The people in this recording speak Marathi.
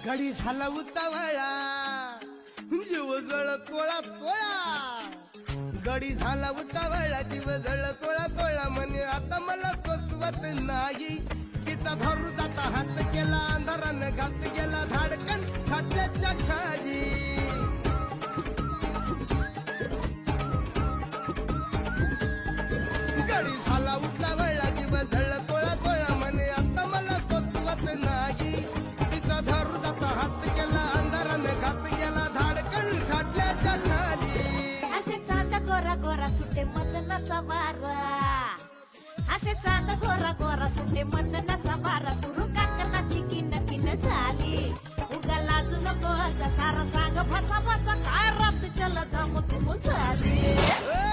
गडी झाला उतावळा जीव जळ तोळा तोळा गडी झाला उतावळा जीव जळ तोळा तोळा म्हणे आता मला सोसवत नाही तिचा धरू जाता हात केला अंधारानं घात गेला धाडकन खाटल्याच्या खाली गडी झाला उतावळा जीव जळ तोळा तोळा म्हणे आता मला सोसवत नाही तिचा धरू जाता हात केला अंधारानं घात गेला धाडकन खाटल्याच्या खाली असे चांद गोरा गोरा सुटे मदनाचा वारा असे चांद गोरा गोरा सुटे मदनाचा वारा सुरू काकणाची किन किन झाली उगा लाजू नको असा सारा सांग फसा फसा काय रात चल धाम तुम झाली